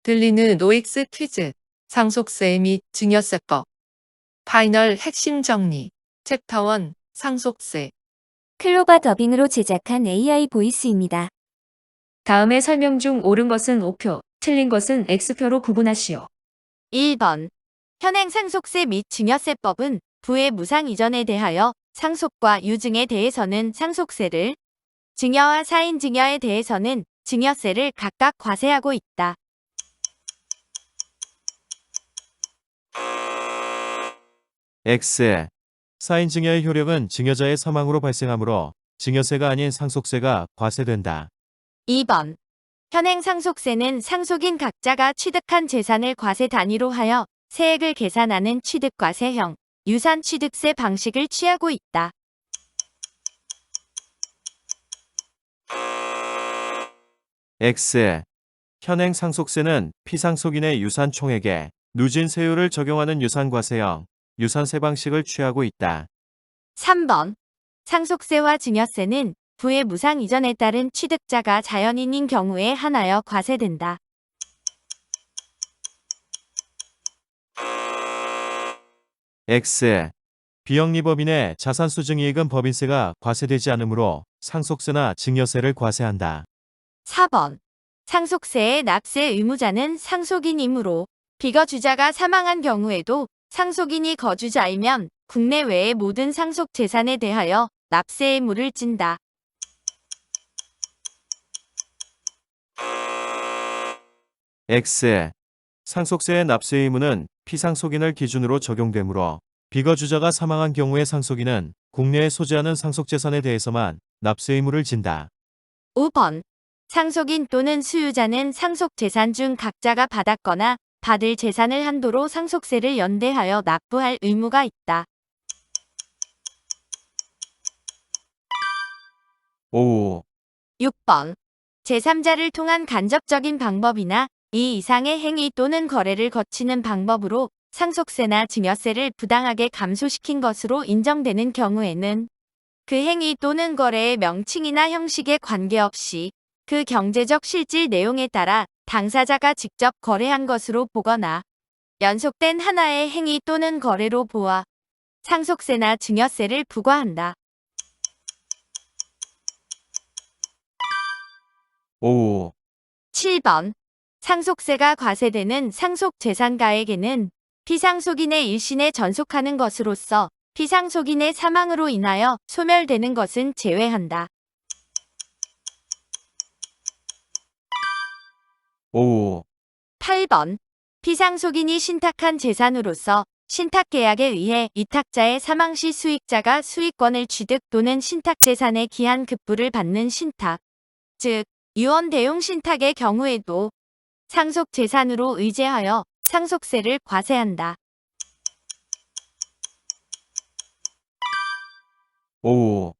들리는 OX 퀴즈, 상속세 및 증여세법, 파이널 핵심 정리, 챕터 1, 상속세. 클로바 더빙으로 제작한 AI 보이스입니다. 다음의 설명 중 옳은 것은 O표, 틀린 것은 X표로 구분하시오. 1번. 현행 상속세 및 증여세법은 부의 무상 이전에 대하여 상속과 유증에 대해서는 상속세를, 증여와 사인 증여에 대해서는 증여세를 각각 과세하고 있다. X. 사인증여의 효력은 증여자의 사망으로 발생하므로 증여세가 아닌 상속세가 과세된다. 2번. 현행 상속세는 상속인 각자가 취득한 재산을 과세 단위로 하여 세액을 계산하는 취득과세형, 유산취득세 방식을 취하고 있다. X. 현행 상속세는 피상속인의 유산 총액에 누진 세율을 적용하는 유산과세형, 유산세 방식을 취하고 있다. 3번. 상속세와 증여세는 부의 무상 이전에 따른 취득자가 자연인인 경우에 한하여 과세된다. X. 비영리법인의 자산수증이익은 법인세가 과세되지 않으므로 상속세나 증여세를 과세한다. 4번. 상속세의 납세 의무자는 상속인이므로 비거주자가 사망한 경우에도 상속인이 거주자이면 국내외의 모든 상속 재산에 대하여 납세 의무를 진다. X. 상속세의 납세 의무는 피상속인을 기준으로 적용되므로 비거주자가 사망한 경우의 상속인은 국내에 소지하는 상속재산에 대해서만 납세 의무를 진다. 5번. 상속인 또는 수유자는 상속 재산 중 각자가 받았거나 받을 재산을 한도로 상속세를 연대하여 납부할 의무가 있다. 5. 6번. 제3자를 통한 간접적인 방법이나 이 이상의 행위 또는 거래를 거치는 방법으로 상속세나 증여세를 부당하게 감소시킨 것으로 인정되는 경우에는 그 행위 또는 거래의 명칭이나 형식에 관계없이 그 경제적 실질 내용에 따라 당사자가 직접 거래한 것으로 보거나 연속된 하나의 행위 또는 거래로 보아 상속세나 증여세를 부과한다. 5. 7번. 상속세가 과세되는 상속재산가액에는 피상속인의 일신에 전속하는 것으로서 피상속인의 사망으로 인하여 소멸되는 것은 제외한다. 5. 8번. 피상속인이 신탁한 재산으로서 신탁계약에 의해 위탁자의 사망 시 수익자가 수익권을 취득 또는 신탁재산의 기한 급부를 받는 신탁, 즉 유언 대용 신탁의 경우에도 상속재산으로 의제하여 상속세를 과세한다. 5.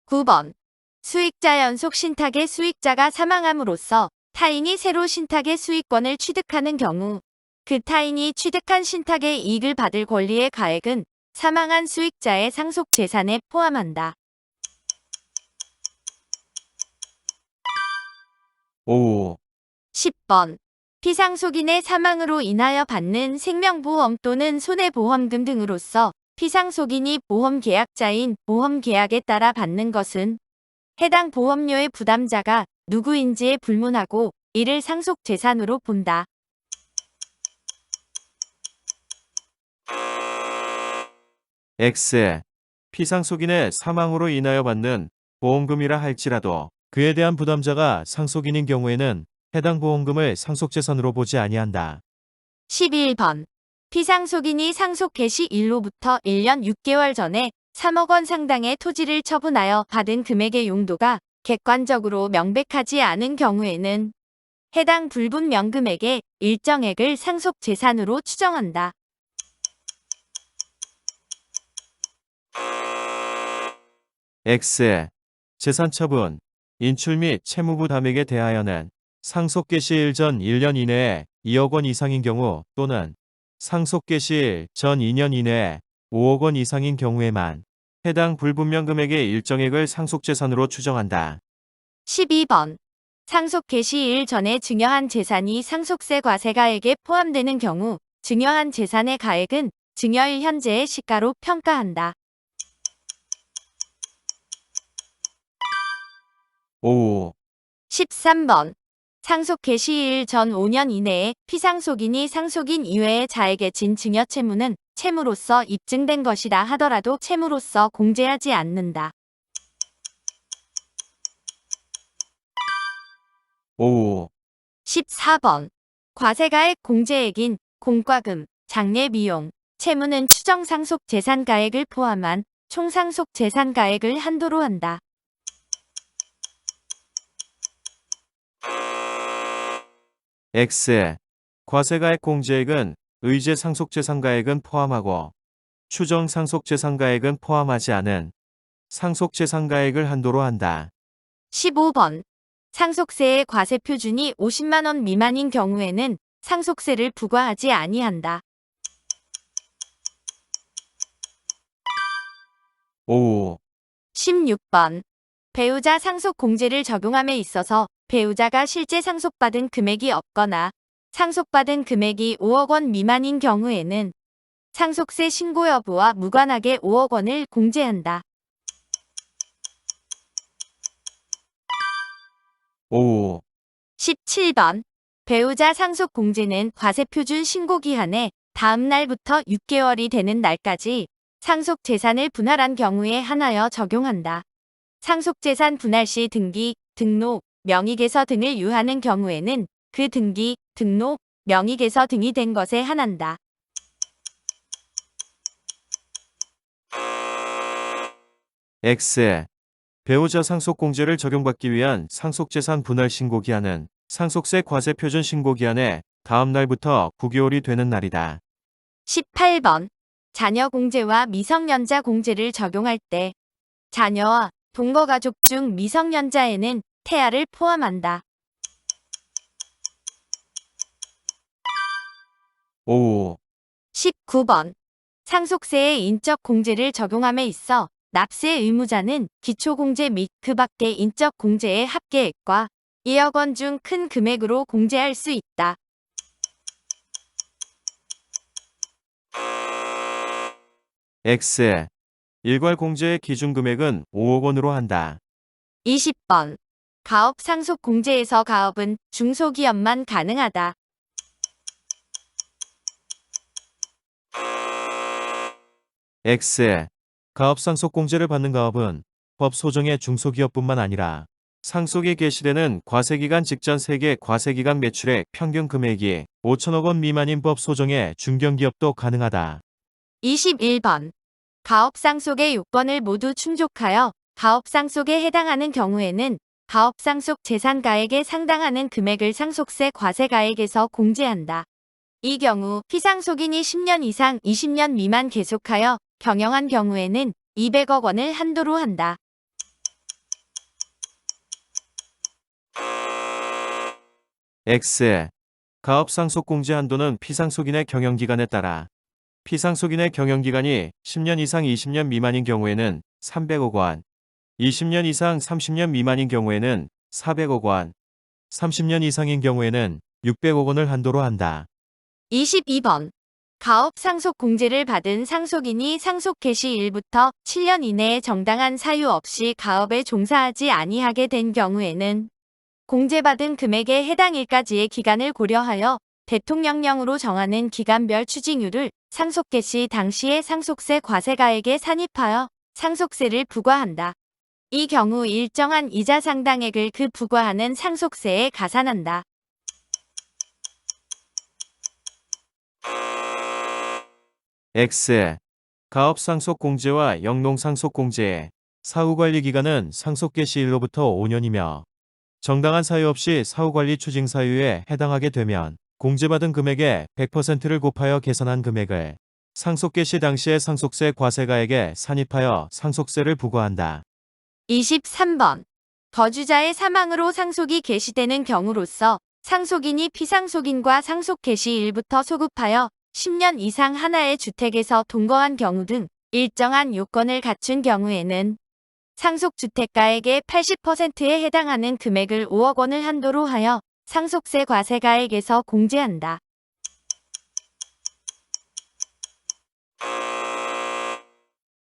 9번. 수익자 연속 신탁의 수익자가 사망함으로써 타인이 새로 신탁의 수익권을 취득하는 경우 그 타인이 취득한 신탁의 이익을 받을 권리의 가액은 사망한 수익자의 상속재산에 포함한다. 5. 10번. 피상속인의 사망으로 인하여 받는 생명보험 또는 손해보험금 등으로서 피상속인이 보험계약자인 보험계약에 따라 받는 것은 해당 보험료의 부담자가 누구인지에 불문하고 이를 상속재산으로 본다. X. 피상속인의 사망으로 인하여 받는 보험금이라 할지라도 그에 대한 부담자가 상속인인 경우에는 해당 보험금을 상속재산으로 보지 아니한다. 11번. 피상속인이 상속 개시 일로부터 1년 6개월 전에 3억 원 상당의 토지를 처분하여 받은 금액의 용도가 객관적으로 명백하지 않은 경우에는 해당 불분명 금액의 일정액을 상속재산으로 추정한다. X. 재산처분, 인출 및 채무부담액에 대하여는 상속 개시일 전 1년 이내에 2억 원 이상인 경우 또는 상속 개시일 전 2년 이내에 5억 원 이상인 경우에만 해당 불분명 금액의 일정액을 상속재산으로 추정한다. 12번. 상속 개시일 전에 증여한 재산이 상속세 과세가액에 포함되는 경우 증여한 재산의 가액은 증여일 현재의 시가로 평가한다. 5. 13번. 상속 개시일 전 5년 이내에 피상속인이 상속인 이외의 자에게 진 증여 채무는 채무로서 입증된 것이라 하더라도 채무로서 공제하지 않는다. 5. 14번. 과세가액 공제액인 공과금, 장례 비용, 채무는 추정 상속 재산가액을 포함한 총 상속 재산가액을 한도로 한다. X. 과세가액 공제액은 의제 상속재산가액은 포함하고 추정 상속재산가액은 포함하지 않은 상속재산가액을 한도로 한다. 15번. 상속세의 과세 표준이 50만 원 미만인 경우에는 상속세를 부과하지 아니한다. 5. 16번. 배우자 상속 공제를 적용함에 있어서 배우자가 실제 상속받은 금액이 없거나 상속받은 금액이 5억 원 미만인 경우에는 상속세 신고 여부와 무관하게 5억 원을 공제한다. 5. 17번. 배우자 상속 공제는 과세표준 신고 기한의 다음 날부터 6개월이 되는 날까지 상속 재산을 분할한 경우에 한하여 적용한다. 상속 재산 분할 시 등기, 등록, 명의개서 등을 유하는 경우에는 그 등기, 등록, 명의개서 등이 된 것에 한한다. X. 배우자 상속공제를 적용받기 위한 상속재산 분할 신고기한은 상속세 과세표준 신고기한의 다음 날부터 9개월이 되는 날이다. 18번. 자녀 공제와 미성년자 공제를 적용할 때 자녀와 동거가족 중 미성년자에는 태아를 포함한다. 5. 19번. 상속세의 인적 공제를 적용함에 있어 납세 의무자는 기초공제 및 그 밖의 인적 공제의 합계액과 2억 원 중 큰 금액으로 공제할 수 있다. X. 일괄 공제의 기준금액은 5억 원으로 한다. 20번. 가업 상속 공제에서 가업은 중소기업만 가능하다. X. 가업 상속공제를 받는 가업은 법 소정의 중소기업뿐만 아니라 상속이 개시되는 과세기간 직전 세계 과세기간 매출액 평균 금액이 5천억 원 미만인 법 소정의 중견기업도 가능하다. 21번. 가업 상속의 요건을 모두 충족하여 가업 상속에 해당하는 경우에는 가업 상속 재산가액에 상당하는 금액을 상속세 과세가액에서 공제한다. 이 경우 피상속인이 10년 이상 20년 미만 계속하여 경영한 경우에는 200억 원을 한도로 한다. X. 가업 상속공제 한도는 피상속인의 경영기간에 따라 피상속인의 경영기간이 10년 이상 20년 미만인 경우에는 300억 원, 20년 이상 30년 미만인 경우에는 400억 원, 30년 이상인 경우에는 600억 원을 한도로 한다. 22번. 가업 상속 공제를 받은 상속인이 상속 개시일부터 7년 이내에 정당한 사유 없이 가업에 종사하지 아니하게 된 경우에는 공제받은 금액에 해당 일까지의 기간을 고려하여 대통령령으로 정하는 기간별 추징률을 상속 개시 당시의 상속세 과세가액에 산입하여 상속세를 부과한다. 이 경우 일정한 이자 상당액을 그 부과하는 상속세에 가산한다. X. 가업 상속공제와 영농 상속공제의 사후관리 기간은 상속 개시일로부터 5년이며 정당한 사유 없이 사후관리 추징 사유에 해당하게 되면 공제받은 금액의 100%를 곱하여 계산한 금액을 상속 개시 당시의 상속세 과세가액에 산입하여 상속세를 부과한다. 23번. 거주자의 사망으로 상속이 개시되는 경우로서 상속인이 피상속인과 상속 개시일부터 소급하여 10년 이상 하나의 주택에서 동거한 경우 등 일정한 요건을 갖춘 경우에는 상속주택가액의 80%에 해당하는 금액을 5억 원을 한도로 하여 상속세 과세가액에서 공제한다.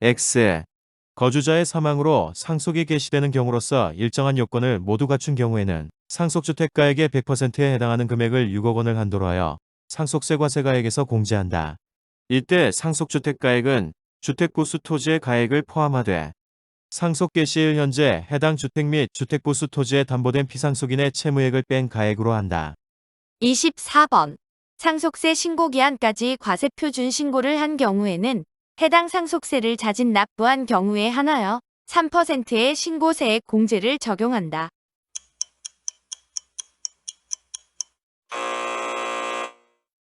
X. 거주자의 사망으로 상속이 개시되는 경우로서 일정한 요건을 모두 갖춘 경우에는 상속주택가액의 100%에 해당하는 금액을 6억 원을 한도로 하여 상속세 과세가액에서 공제한다. 이때 상속주택가액은 주택보수 토지의 가액을 포함하되 상속 개시일 현재 해당 주택 및 주택보수 토지에 담보된 피상속인의 채무액을 뺀 가액으로 한다. 24번. 상속세 신고기한까지 과세표준 신고를 한 경우에는 해당 상속세를 자진 납부한 경우에 한하여 3%의 신고세액 공제를 적용한다.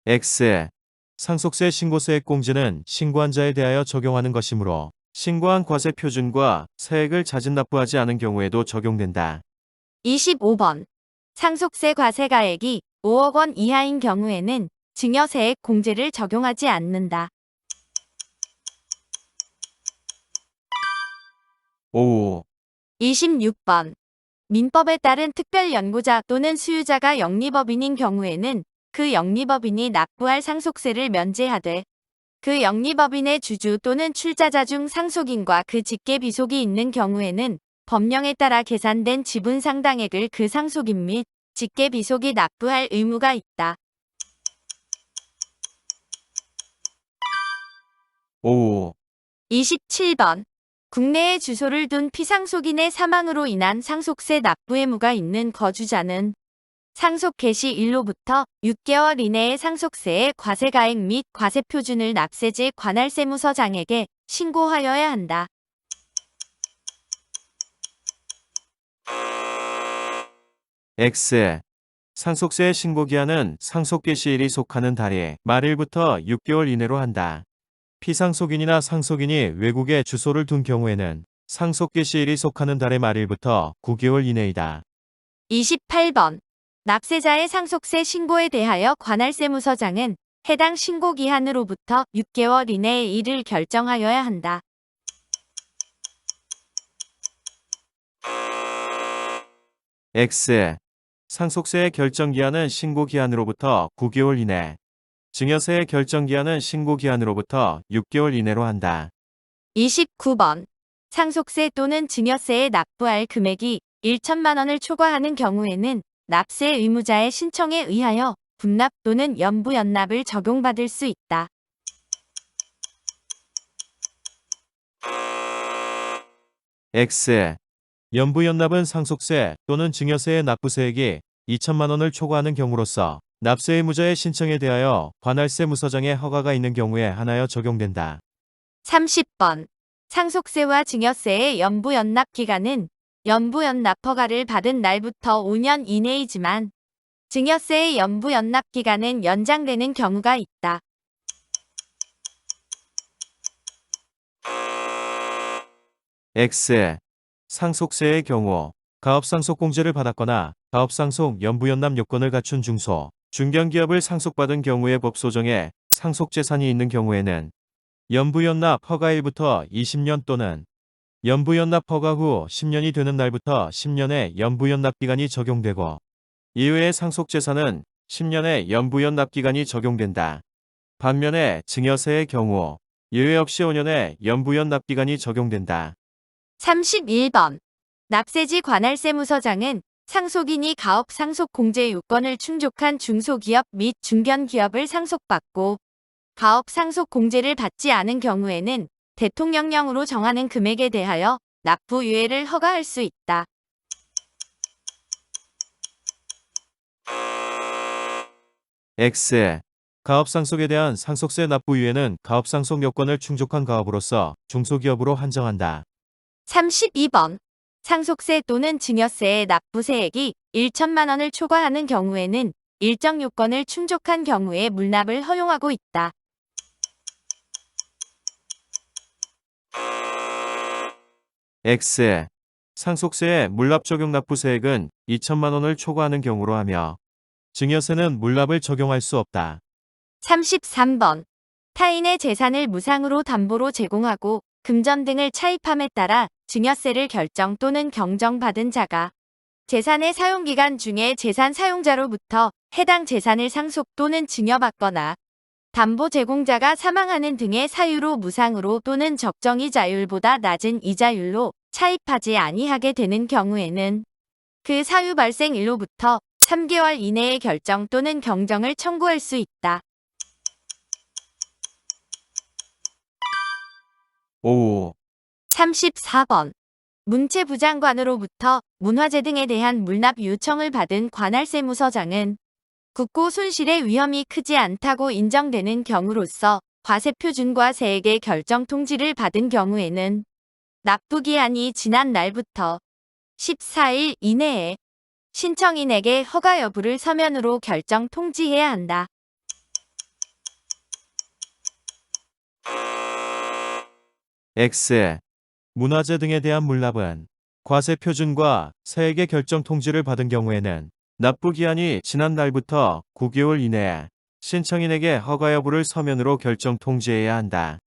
X. 상속세 신고세액 공제는 신고한 자에 대하여 적용하는 것이므로 신고한 과세 표준과 세액을 자진 납부하지 않은 경우에도 적용된다. 25번. 상속세 과세가액이 5억 원 이하인 경우에는 증여세액 공제를 적용하지 않는다. 5. 26번. 민법에 따른 특별연구자 또는 수유자가 영리법인인 경우에는 그 영리법인이 납부할 상속세를 면제하되 그 영리법인의 주주 또는 출자자 중 상속인과 그 직계비속이 있는 경우에는 법령에 따라 계산된 지분 상당액을 그 상속인 및 직계비속이 납부할 의무가 있다. 5. 27번. 국내에 주소를 둔 피상속인의 사망으로 인한 상속세 납부 의무가 있는 거주자는 상속 개시일로부터 6개월 이내에 상속세의 과세가액 및 과세표준을 납세지 관할세무서장에게 신고하여야 한다. X. 상속세 신고기한은 상속 개시일이 속하는 달이 말일부터 6개월 이내로 한다. 피상속인이나 상속인이 외국에 주소를 둔 경우에는 상속 개시일이 속하는 달의 말일부터 9개월 이내이다. 28번. 납세자의 상속세 신고에 대하여 관할세무서장은 해당 신고기한으로부터 6개월 이내에 이를 결정하여야 한다. X. 상속세의 결정기한은 신고기한으로부터 9개월 이내, 증여세의 결정기한은 신고기한으로부터 6개월 이내로 한다. 29번. 상속세 또는 증여세에 납부할 금액이 1천만 원을 초과하는 경우에는 납세 의무자의 신청에 의하여 분납 또는 연부연납을 적용받을 수 있다. X. 연부연납은 상속세 또는 증여세의 납부세액이 2천만 원을 초과하는 경우로서 납세 의무자의 신청에 대하여 관할세무서장의 허가가 있는 경우에 한하여 적용된다. 30번. 상속세와 증여세의 연부연납 기간은 연부연납 허가를 받은 날부터 5년 이내이지만 증여세의 연부연납 기간은 연장되는 경우가 있다. X. 상속세의 경우 가업상속공제를 받았거나 가업상속 연부연납 요건을 갖춘 중소, 중견기업을 상속받은 경우의 법소정에 상속재산이 있는 경우에는 연부연납 허가일부터 20년 또는 연부연납 허가 후 10년이 되는 날부터 10년의 연부연납기간이 적용되고 이외의 상속재산은 10년의 연부연납기간이 적용된다. 반면에 증여세의 경우 예외 없이 5년의 연부연납기간이 적용된다. 31번. 납세지 관할세무서장은 상속인이 가업 상속 공제 요건을 충족한 중소기업 및 중견기업을 상속받고 가업 상속 공제를 받지 않은 경우에는 대통령령으로 정하는 금액에 대하여 납부 유예를 허가할 수 있다. X. 가업상속에 대한 상속세 납부 유예는 가업상속 요건을 충족한 가업으로서 중소기업으로 한정한다. 32번. 상속세 또는 증여세의 납부세액이 1천만 원을 초과하는 경우에는 일정 요건을 충족한 경우에 물납을 허용하고 있다. X. 상속세의 물납 적용 납부세액은 2천만 원을 초과하는 경우로 하며 증여세는 물납을 적용할 수 없다. 33번. 타인의 재산을 무상으로 담보로 제공하고 금전 등을 차입함에 따라 증여세를 결정 또는 경정받은 자가 재산의 사용기간 중에 재산 사용자로부터 해당 재산을 상속 또는 증여받거나 담보 제공자가 사망하는 등의 사유로 무상으로 또는 적정이자율보다 낮은 이자율로 차입하지 아니하게 되는 경우에는 그 사유 발생일로부터 3개월 이내에 결정 또는 경정을 청구할 수 있다. 5. 34번. 문체부장관으로부터 문화재 등에 대한 물납 요청을 받은 관할세무서장은 국고 손실의 위험이 크지 않다고 인정되는 경우로서 과세표준과 세액의 결정 통지를 받은 경우에는 납부기한이 지난 날부터 14일 이내에 신청인에게 허가 여부를 서면으로 결정 통지해야 한다. X. 문화재 등에 대한 물납은 과세 표준과 세액의 결정 통지를 받은 경우에는 납부 기한이 지난 날부터 9개월 이내에 신청인에게 허가 여부를 서면으로 결정 통지해야 한다.